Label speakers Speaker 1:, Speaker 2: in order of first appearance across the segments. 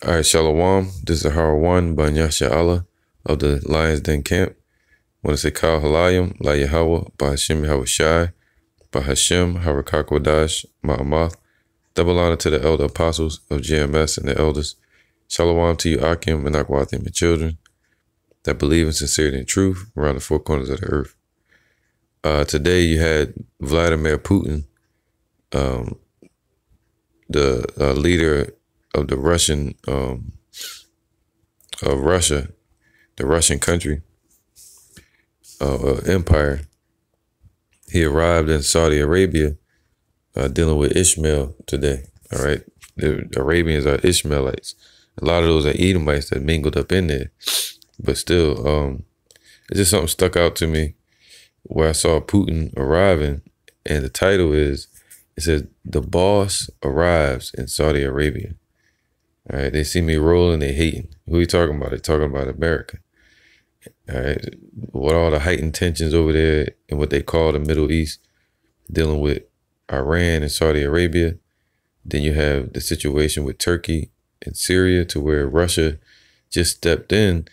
Speaker 1: All right, Shalom. This is Harawan Banyasha Allah of the Lions Den Camp. I want to say Kal Halayim, La Yahweh, Bahashim Yahweh Shai, Bahashim, Harakakwadash, Ma'amath. Double honor to the elder apostles of GMS and the elders. Shalom to you, Akim, and Akwathim, and children that believe in sincerity and truth around the four corners of the earth. Today you had Vladimir Putin, the leader of the Russian, of Russia, the Russian country, empire. He arrived in Saudi Arabia, dealing with Ishmael today. All right, the Arabians are Ishmaelites. A lot of those are Edomites that mingled up in there, but still, it's just something stuck out to me where I saw Putin arriving, and the title is, it says, "The Boss Arrives in Saudi Arabia." All right, they see me rolling, they hating. Who are you talking about? They're talking about America. All right, with all the heightened tensions over there in what they call the Middle East, dealing with Iran and Saudi Arabia. Then you have the situation with Turkey and Syria, to where Russia just stepped in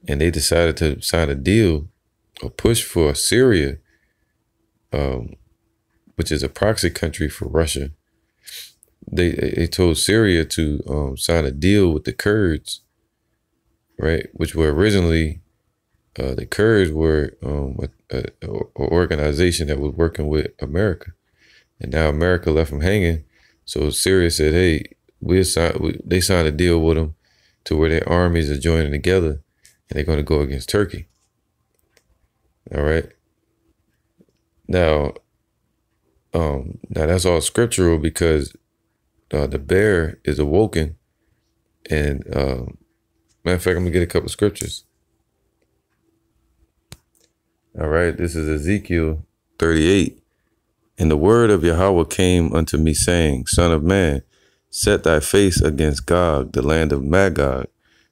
Speaker 1: and they decided to sign a deal or push for Syria, which is a proxy country for Russia. They told Syria to sign a deal with the Kurds, right? Which were originally, the Kurds were an organization that was working with America. And now America left them hanging. So Syria said, hey, they signed a deal with them to where their armies are joining together and they're going to go against Turkey. All right. Now that's all scriptural, because the bear is awoken. And matter of fact, I'm gonna get a couple scriptures. All right, this is Ezekiel 38. "And the word of Yahweh came unto me, saying, Son of man, set thy face against Gog, the land of Magog,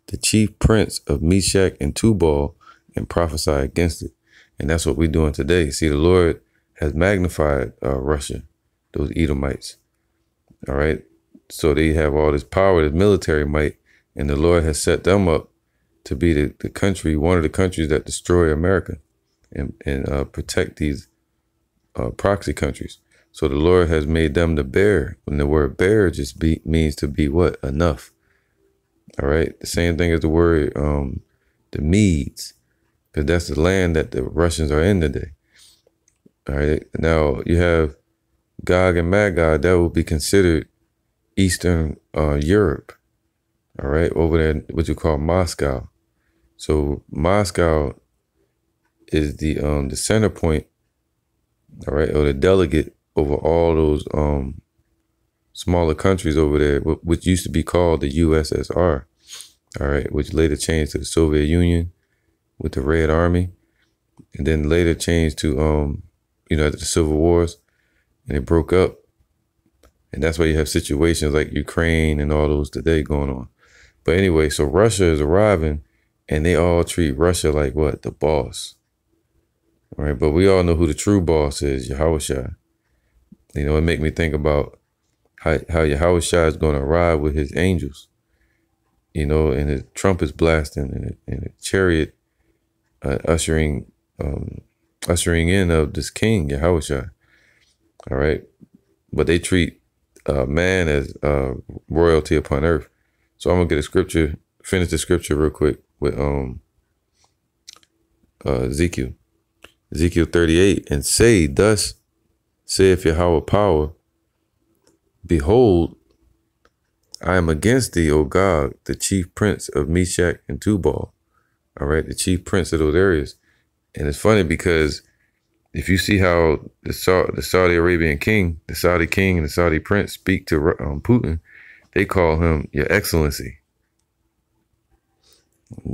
Speaker 1: the chief prince of Meshach and Tubal, and prophesy against it." And that's what we're doing today. See, the Lord has magnified Russia, those Edomites. All right. So they have all this power, this military might, and the Lord has set them up to be the country, one of the countries that destroy America and protect these proxy countries. So the Lord has made them the bear, when the word bear just means to be what? Enough. All right. The same thing as the word, the Medes, because that's the land that the Russians are in today. All right. Now you have Gog and Magog, that will be considered Eastern Europe. All right. Over there, what you call Moscow. So Moscow is the center point, all right, or the delegate over all those smaller countries over there, which used to be called the USSR, all right, which later changed to the Soviet Union with the Red Army, and then later changed to after the Civil Wars, and it broke up. And that's why you have situations like Ukraine and all those today going on. But anyway, so Russia is arriving, and they all treat Russia like what? The boss. All right, but we all know who the true boss is, Yahweh Shai. You know, it make me think about how Yahweh Shai is going to arrive with his angels. You know, and his trumpets blasting, and a chariot ushering in of this king, Yahweh Shai. All right, but they treat man as royalty upon earth. So I'm gonna get a scripture, finish the scripture real quick with Ezekiel 38, "And say, thus saith Yahweh power, behold, I am against thee, O Gog, the chief prince of Meshach and Tubal." All right, the chief prince of those areas. And it's funny because if you see how the Saudi Arabian king, the Saudi king and the Saudi prince speak to Putin, they call him Your Excellency.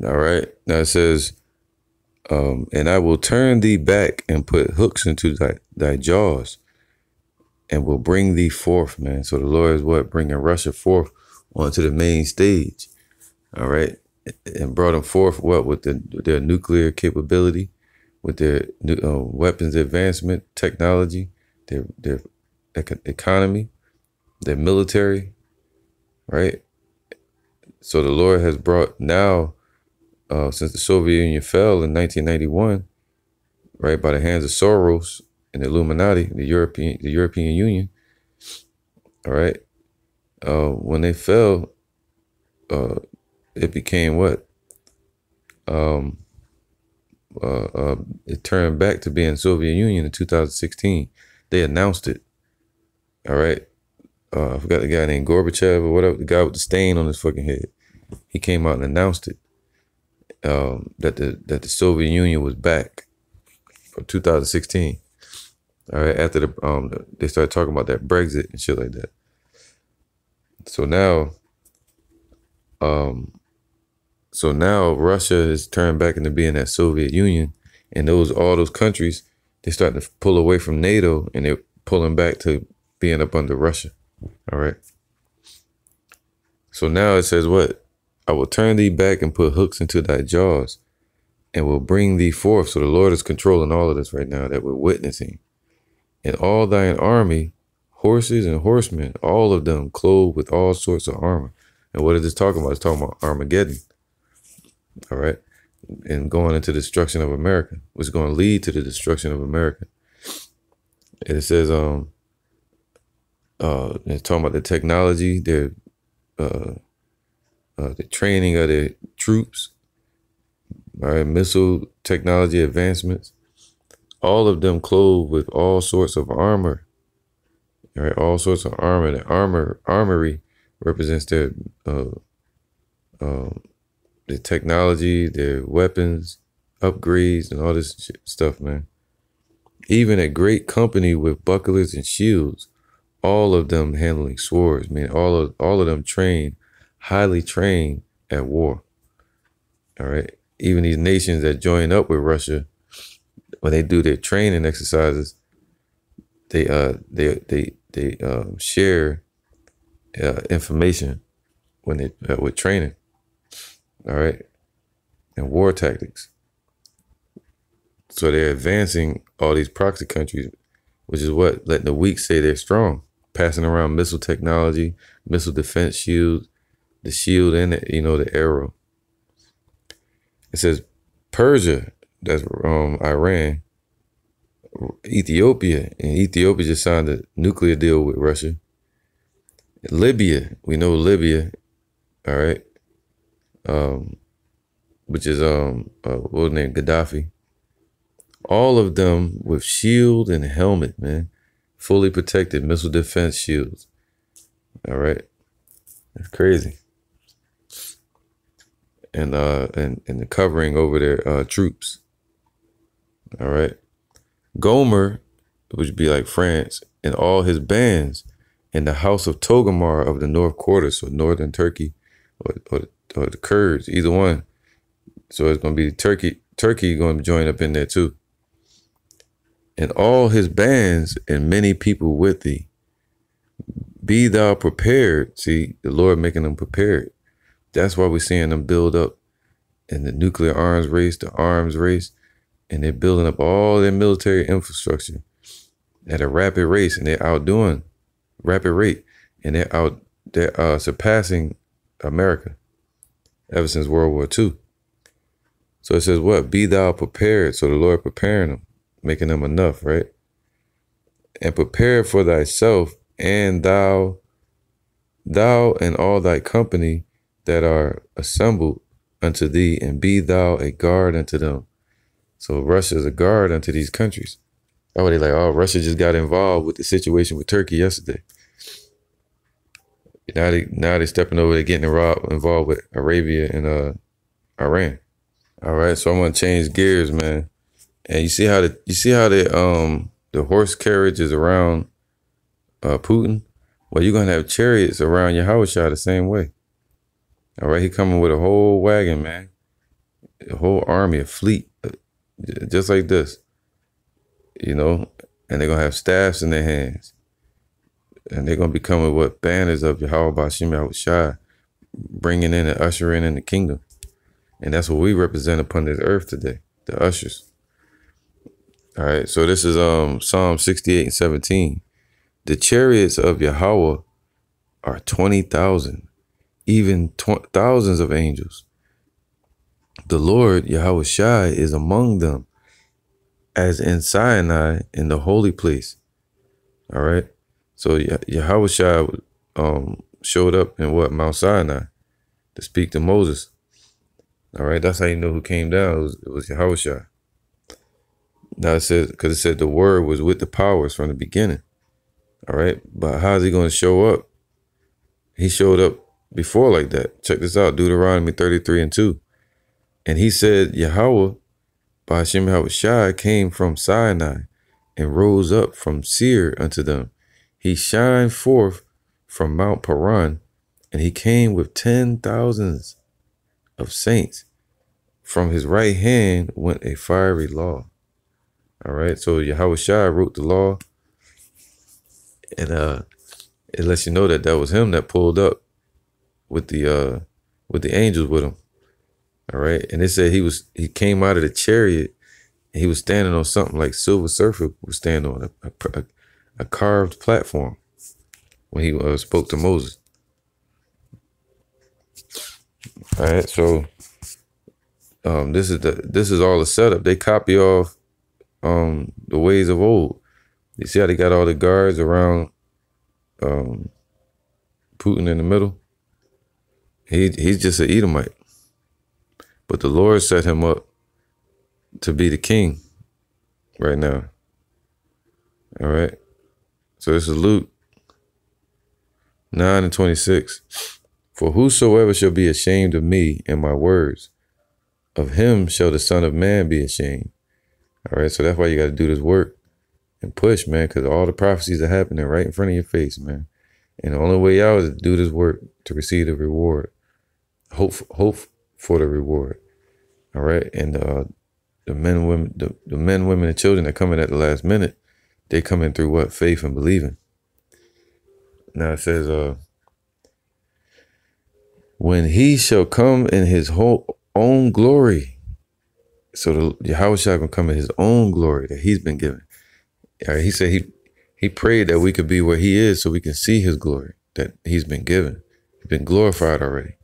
Speaker 1: All right. Now it says, "And I will turn thee back and put hooks into thy jaws and will bring thee forth," man. So the Lord is what? Bringing Russia forth onto the main stage. All right. And brought them forth what? With their nuclear capability, with their weapons advancement technology, their economy, their military, right? So the Lord has brought now, since the Soviet Union fell in 1991, right, by the hands of Soros and the Illuminati, the European Union, all right, when they fell, it became what? It turned back to being Soviet Union in 2016. They announced it, all right. I forgot the guy named Gorbachev or whatever, the guy with the stain on his fucking head. He came out and announced it, that the Soviet Union was back from 2016. All right, after they started talking about that Brexit and shit like that. So now, Russia has turned back into being that Soviet Union, and all those countries, they're starting to pull away from NATO, and they're pulling back to being up under Russia. All right. So now it says what? I will turn thee back and put hooks into thy jaws, and will bring thee forth. So the Lord is controlling all of this right now that we're witnessing. And all thine army, horses and horsemen, all of them clothed with all sorts of armor. And what is this talking about? It's talking about Armageddon. All right. And going into the destruction of America, which is going to lead to the destruction of America. And it says, it's talking about the technology, the training of the troops, all right, missile technology advancements, all of them clothed with all sorts of armor, all right, all sorts of armor. The armory represents their the technology, their weapons, upgrades, and all this stuff, man. Even a great company with bucklers and shields, all of them handling swords, man. All of them highly trained at war. All right. Even these nations that join up with Russia, when they do their training exercises, they share information when they with training. All right, and war tactics. So they're advancing all these proxy countries, which is what letting the weak say they're strong, passing around missile technology, missile defense shields, the shield and the arrow. It says Persia, that's Iran, Ethiopia, and Ethiopia just signed a nuclear deal with Russia. Libya, we know Libya, all right, which is what was his name, Gaddafi. All of them with shield and helmet, man, fully protected missile defense shields. All right, that's crazy. And the covering over their troops. All right. Gomer, which would be like France, and all his bands in the house of Togomar of the North Quarter, so northern Turkey, or the Kurds, either one. So it's going to be Turkey going to join up in there too. And all his bands and many people with thee. Be thou prepared. See, the Lord making them prepared. That's why we're seeing them build up in the nuclear arms race, the arms race, and they're building up all their military infrastructure at a rapid rate, and they're outdoing rapid rate, and they're surpassing America ever since World War II. So it says what? Be thou prepared. So the Lord preparing them, making them enough, right? And prepare for thyself, and thou and all thy company that are assembled unto thee, and be thou a guard unto them. So Russia is a guard unto these countries. Oh, they like, oh, Russia just got involved with the situation with Turkey yesterday. Now they stepping over, they're getting involved with Arabia and Iran. All right, so I'm gonna change gears, man. And you see how the horse carriage is around Putin? Well, you're gonna have chariots around Yahushua the same way. All right, he coming with a whole wagon, man. A whole army, a fleet, just like this. And they're gonna have staffs in their hands. And they're gonna be coming with banners of Yahweh Bashim Yahushua, bringing in and ushering in the kingdom. And that's what we represent upon this earth today, the ushers. All right, so this is Psalm 68 and 17. The chariots of Yahweh are 20,000, even thousands of angels. The Lord, Yahweh Shai, is among them, as in Sinai in the holy place. All right. So Yahweh Shai showed up in what? Mount Sinai to speak to Moses. All right. That's how you know who came down. It was Yahweh Shai. Now it says, because it said the word was with the powers from the beginning. All right. But how's he going to show up? He showed up before like that. Check this out. Deuteronomy 33:2. And he said, Yahweh, by Hashem Yahweh Shai, came from Sinai and rose up from Seir unto them. He shined forth from Mount Paran, and he came with 10,000s of saints. From his right hand went a fiery law. All right, so Yahweh Shai wrote the law, and it lets you know that that was him that pulled up with the angels with him. All right, and it said he came out of the chariot, and he was standing on something like Silver Surfer was standing on a carved platform when he spoke to Moses. All right, so this is all a setup. They copy off the ways of old. You see how they got all the guards around Putin in the middle? He's just an Edomite. But the Lord set him up to be the king right now. All right. So this is Luke 9:26. For whosoever shall be ashamed of me and my words, of him shall the Son of Man be ashamed. All right. So that's why you got to do this work and push, man, because all the prophecies are happening right in front of your face, man. And the only way out is to do this work to receive the reward. Hope for the reward. All right. And the men, women, and children that come in at the last minute, they come in through what? Faith and believing. Now it says, when he shall come in his whole own glory. So the Yahweh shall gonna come in his own glory that he's been given. All right, he said he prayed that we could be where he is so we can see his glory that he's been given. He's been glorified already.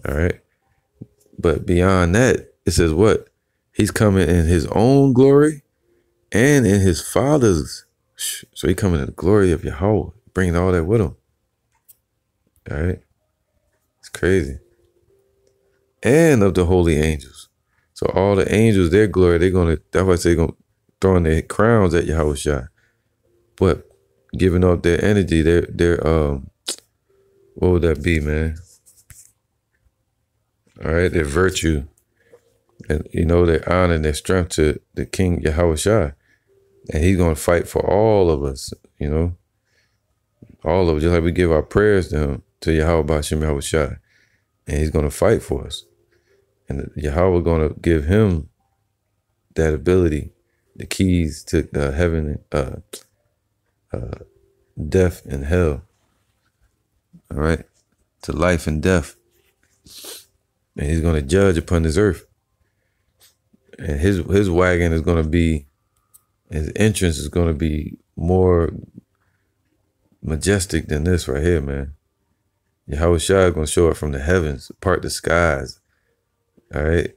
Speaker 1: All right. But beyond that, it says what? He's coming in his own glory and in his Father's. So he coming in the glory of Yahweh, bringing all that with him. All right. It's crazy. And of the holy angels. So all the angels, their glory, that's why they're going to throw in their crowns at Yahweh Shai. But giving up their energy, their what would that be, man? All right, their virtue, and their honor and their strength to the King Yahweh Shai. And he's going to fight for all of us, all of us, just like we give our prayers to him, to Yahweh B'Shem Yahweh Shai. And he's going to fight for us. And Yahweh going to give him that ability, the keys to heaven, death and hell. All right, to life and death. And he's going to judge upon this earth. And his wagon is going to be, his entrance is going to be more majestic than this right here, man. Yahweh Shai is going to show up from the heavens, part the skies. All right.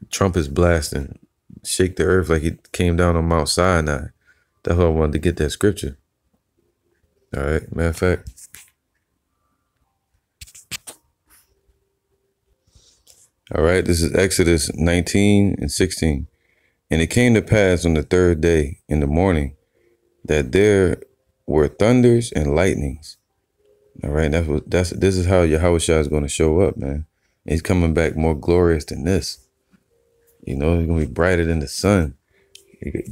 Speaker 1: Trumpets blasting, shake the earth like he came down on Mount Sinai. That's why I wanted to get that scripture. All right. Matter of fact. All right. This is Exodus 19:16. And it came to pass on the third day in the morning that there were thunders and lightnings. All right. This is how Yahweh Shai is going to show up, man. He's coming back more glorious than this. He's going to be brighter than the sun.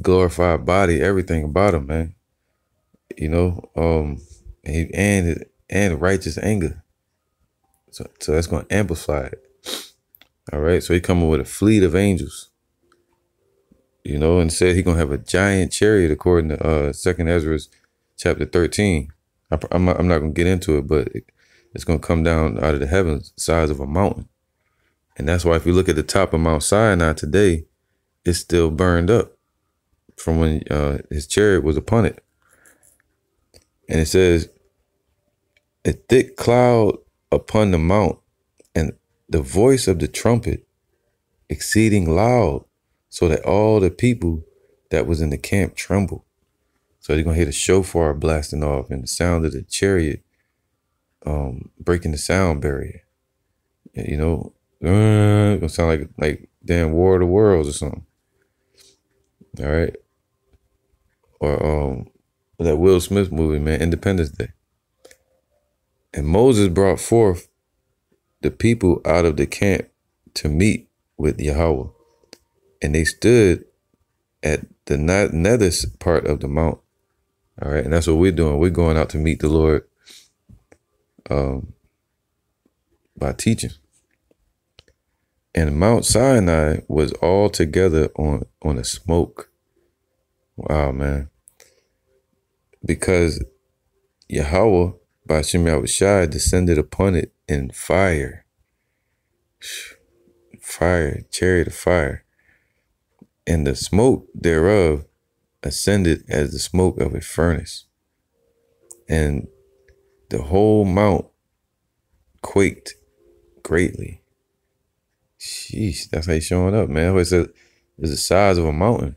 Speaker 1: Glorified body, everything about him, man. And righteous anger. So that's going to amplify it. All right. So he's coming with a fleet of angels. And said he's going to have a giant chariot according to 2nd Ezra chapter 13. I'm not going to get into it, but it's going to come down out of the heavens, the size of a mountain. And that's why if you look at the top of Mount Sinai today, it's still burned up from when his chariot was upon it. And it a thick cloud upon the mount, and the voice of the trumpet exceeding loud, so that all the people that was in the camp trembled. So they're gonna hear the shofar blasting off and the sound of the chariot breaking the sound barrier. You know, it's gonna sound like damn War of the Worlds or something. All right. Or that Will Smith movie, man, Independence Day. And Moses brought forth the people out of the camp to meet with Yahweh. And they stood at the nether part of the mount. All right. And that's what we're doing. We're going out to meet the Lord by teaching. And Mount Sinai was all together on a smoke. Wow, man. Because Yahweh, by Shem Yahushai, descended upon it in fire. Fire, chariot of fire. And the smoke thereof ascended as the smoke of a furnace. And the whole mount quaked greatly. Sheesh, that's how he's showing up, man. It's the size of a mountain.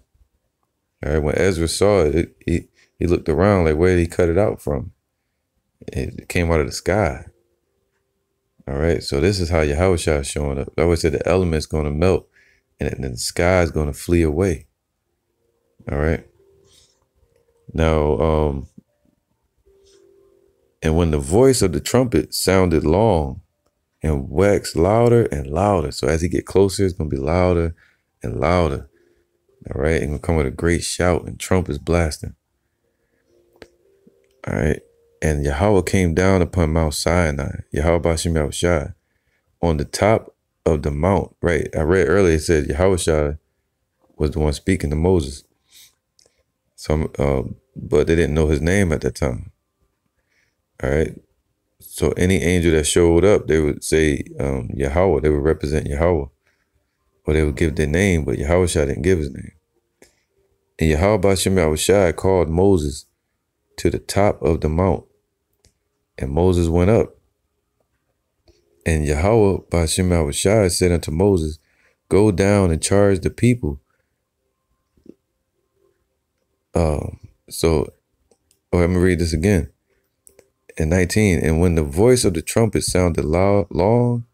Speaker 1: All right, when Ezra saw it, he looked around like, where did he cut it out from? It came out of the sky. All right, so this is how Yahushua is showing up. I always said the element's going to melt and then the sky is going to flee away. All right. Now, and when the voice of the trumpet sounded long and waxed louder and louder. So as he get closer, it's going to be louder and louder. All right. It's going to come with a great shout and trumpets blasting. All right. And Yahweh came down upon Mount Sinai, Yahweh Bashim Yahushai, on the top of the mount. Right. I read earlier, it said Yahushai was the one speaking to Moses. So, but they didn't know his name at that time. All right. So any angel that showed up, they would say Yahweh. They would represent Yahweh. Or they would give their name, but Yahushai didn't give his name. And Yahweh Bashim Yahushai called Moses to the top of the mount. And Moses went up. And Yahweh Bashim Yahushai said unto Moses, go down and charge the people. Let me read this again. In 19, and when the voice of the trumpet sounded loud, long,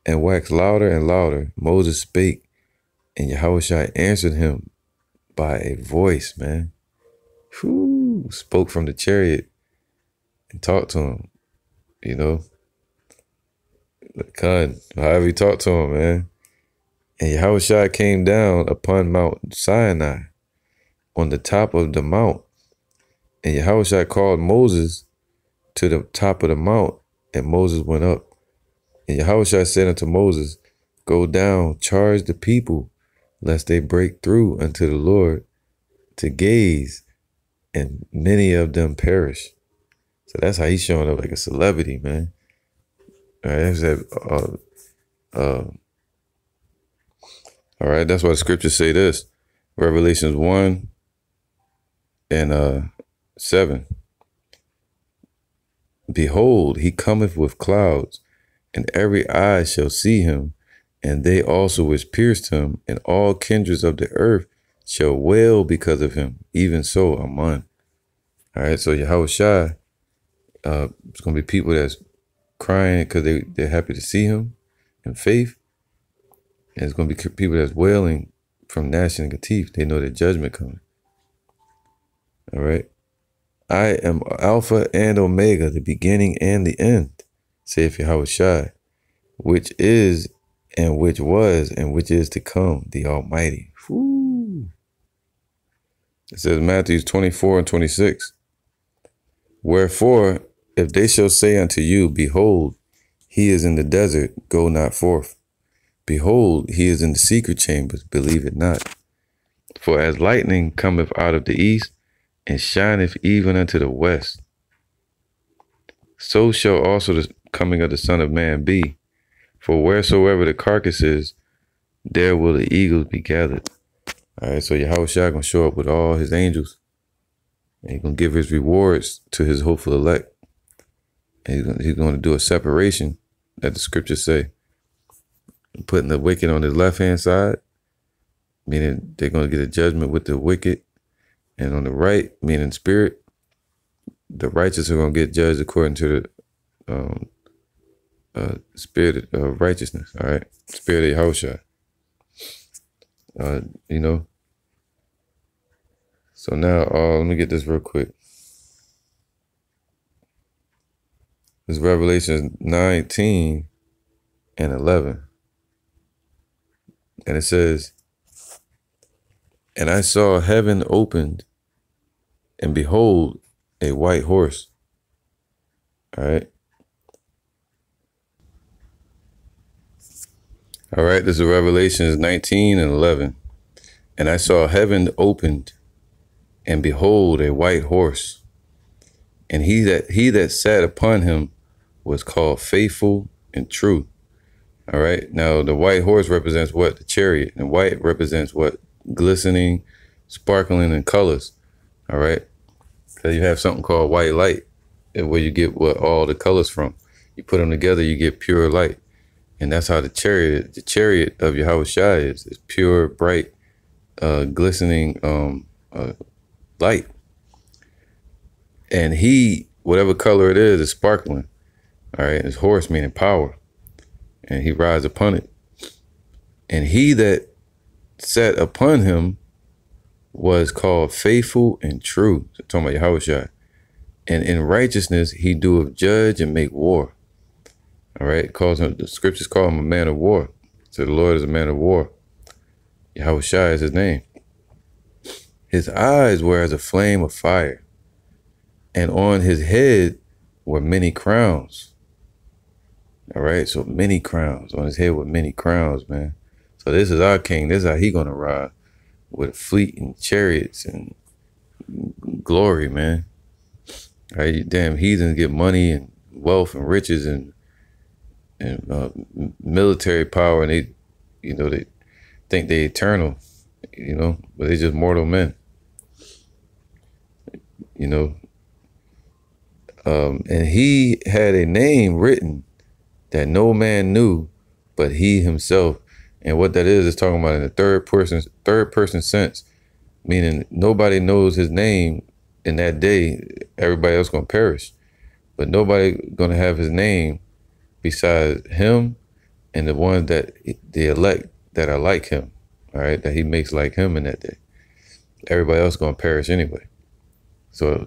Speaker 1: and waxed louder and louder, Moses spake, and Yahushua answered him by a voice, man. Whew, spoke from the chariot and talked to him, you know. However he talked to him, man. And Yahushua came down upon Mount Sinai on the top of the mount. And Yahushua called Moses to the top of the mount, and Moses went up. And Yahushua said unto Moses, go down, charge the people, lest they break through unto the Lord to gaze, and many of them perish. So that's how he's showing up like a celebrity, man. All right, that's why the scriptures say this. Revelations 1 and 7. Behold, he cometh with clouds, and every eye shall see him, and they also which pierced him, and all kindreds of the earth shall wail because of him. Even so, Amen. All right, so Yahushua, it's going to be people that's crying because they're happy to see him in faith. And it's going to be people that's wailing from gnashing of teeth. They know their judgment coming. All right. I am Alpha and Omega, the beginning and the end, saith Yahushua, which is and which was and which is to come, the Almighty. Woo. It says Matthew 24 and 26. Wherefore, if they shall say unto you, behold, he is in the desert, go not forth. Behold, he is in the secret chambers, believe it not. For as lightning cometh out of the east, and shineth even unto the west, so shall also the coming of the Son of Man be. For wheresoever the carcass is, there will the eagles be gathered. All right, so Yahushua gonna show up with all his angels, and he's gonna give his rewards to his hopeful elect. And he's going to do a separation that the scriptures say, putting the wicked on his left-hand side, meaning they're going to get a judgment with the wicked, and on the right, meaning spirit, the righteous are going to get judged according to the spirit of righteousness, all right? Spirit of Yahushua. You know? So now, let me get this real quick. This Revelation 19 and 11. And it says, "And I saw heaven opened, and behold, a white horse." All right. All right, this is Revelations 19 and 11. "And I saw heaven opened, and behold, a white horse. And he that sat upon him was called Faithful and True." All right. Now, the white horse represents what? The chariot. And white represents what? Glistening, sparkling in colors. All right. Because you have something called white light, where you get what all the colors from. You put them together, you get pure light. And that's how the chariot of Yahushua is. It's pure, bright, glistening light. And he, whatever color it is sparkling. All right. His horse meaning power. And he rides upon it. And he that sat upon him was called Faithful and True. So talking about Yahushua. And in righteousness he doeth judge and make war. All right. The scriptures call him a man of war. So the Lord is a man of war. Yahushua is his name. His eyes were as a flame of fire, and on his head were many crowns. All right, so many crowns. On his head were many crowns, man. So this is our king. This is how he gonna ride, with a fleet and chariots and glory, man. All right, damn heathens get money and wealth and riches and military power, and they, you know, they think they eternal, you know, but they just mortal men, you know. And he had a name written that no man knew but he himself. And what that is talking about in the third person sense, meaning nobody knows his name in that day. Everybody else gonna perish, but nobody gonna have his name besides him and the ones that the elect that are like him. All right, that he makes like him in that day. Everybody else gonna perish anyway. So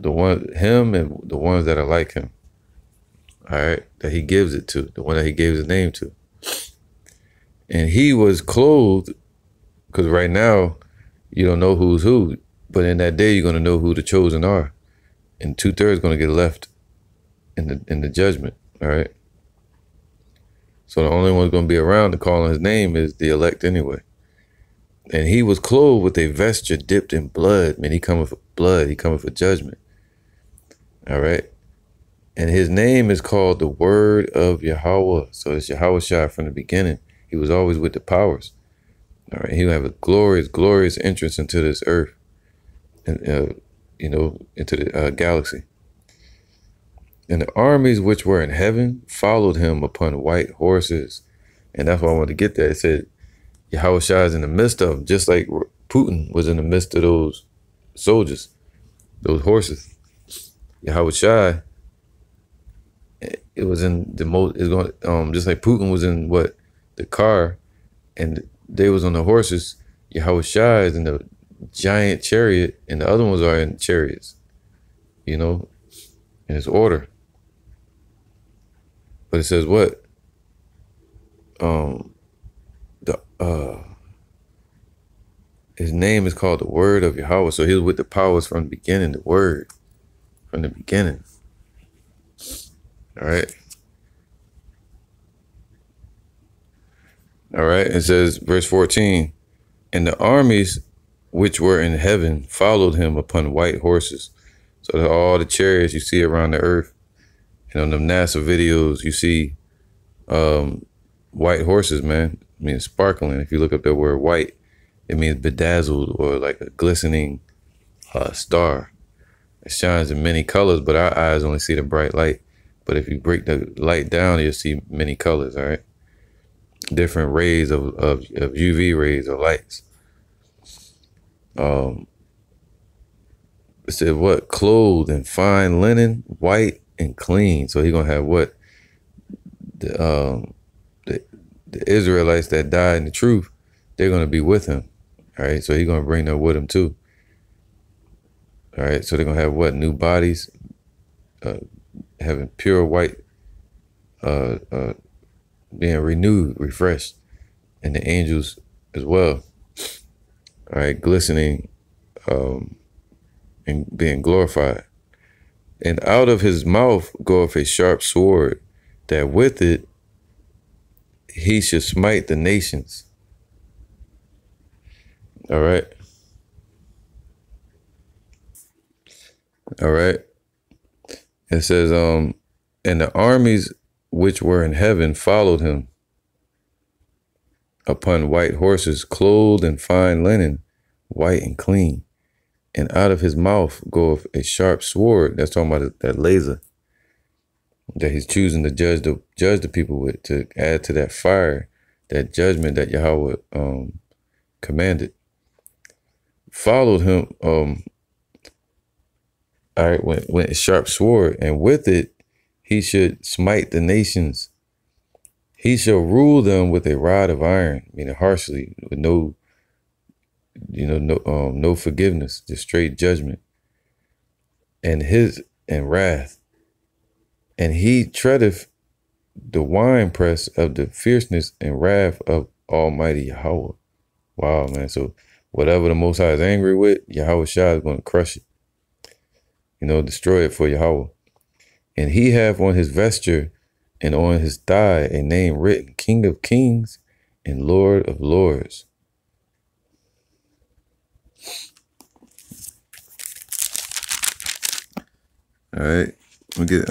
Speaker 1: him and the ones that are like him, all right, that he gives it to, the one that he gave his name to. And he was clothed, because right now you don't know who's who, but in that day you're gonna know who the chosen are, and 2/3 gonna get left in the judgment. All right. So the only one's gonna be around to call on his name is the elect anyway. And he was clothed with a vesture dipped in blood. Man, he coming for blood. He coming for judgment. All right. And his name is called the Word of Yahweh. So it's Yahushua from the beginning. He was always with the powers. All right. He will have a glorious, glorious entrance into this earth, and you know, into the galaxy. And the armies which were in heaven followed him upon white horses. And that's why I wanted to get that. It said Yahushua is in the midst of them, just like Putin was in the midst of those soldiers, those horses. Yahushua, it was in the most, it's going, just like Putin was in what? The car, and they was on the horses. Yahushua is in the giant chariot, and the other ones are in chariots, you know, in its order. But it says what? His name is called the Word of Yahweh. So he was with the powers from the beginning, the Word from the beginning. All right. All right. It says, verse 14, and the armies which were in heaven followed him upon white horses. So all the chariots you see around the earth, and on the NASA videos, you see white horses, man. I mean, sparkling. If you look up that word white, it means bedazzled, or like a glistening star. It shines in many colors, but our eyes only see the bright light. But if you break the light down, you'll see many colors, all right? Different rays of UV rays or lights. It said what? Clothed in fine linen, white and clean. So he's gonna have what? The Israelites that died in the truth, they're gonna be with him. All right, so he's gonna bring them with him too. All right, so they're gonna have what? New bodies, having pure white, being renewed, refreshed, and the angels as well. All right, glistening, and being glorified. And out of his mouth goeth a sharp sword, that with it he should smite the nations. All right. All right. It says, and the armies which were in heaven followed him upon white horses, clothed in fine linen, white and clean. And out of his mouth goeth a sharp sword. That's talking about that laser that he's choosing to judge the people with, to add to that fire, that judgment that Yahweh commanded. Followed him, all right, went a sharp sword, and with it he should smite the nations. He shall rule them with a rod of iron, meaning harshly, with no forgiveness, just straight judgment, and wrath. And he treadeth the winepress of the fierceness and wrath of Almighty Yahweh. Wow, man. So whatever the Most High is angry with, Yahweh Shah is going to crush it. Destroy it for Yahweh. And he hath on his vesture and on his thigh a name written, King of Kings and Lord of Lords. All right, we get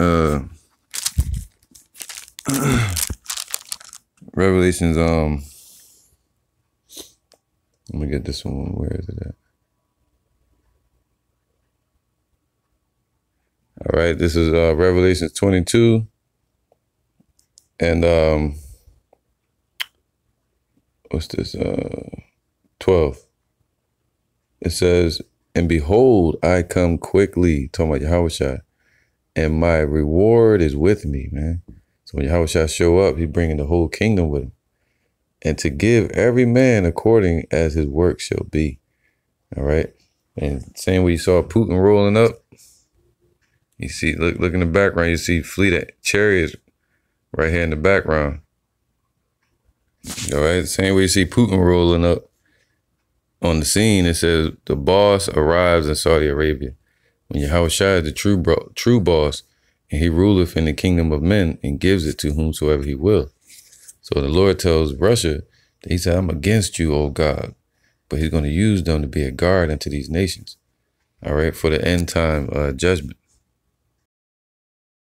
Speaker 1: Revelations. Let me get this one. Where is it at? All right, this is Revelations 22, and what's this? 12. It says, "And behold, I come quickly," talking about Yahushua, "and my reward is with me," man. So when Yahushua show up, he bringing the whole kingdom with him, and to give every man according as his work shall be. All right, and same way you saw Putin rolling up. You see, look in the background. You see fleet of chariots right here in the background. All right, same way you see Putin rolling up on the scene. It says the boss arrives in Saudi Arabia. When Yahushua is the true boss, and he ruleth in the kingdom of men and gives it to whomsoever he will. So the Lord tells Russia, he said, "I'm against you, O God," but he's going to use them to be a guard unto these nations. All right, for the end time judgment.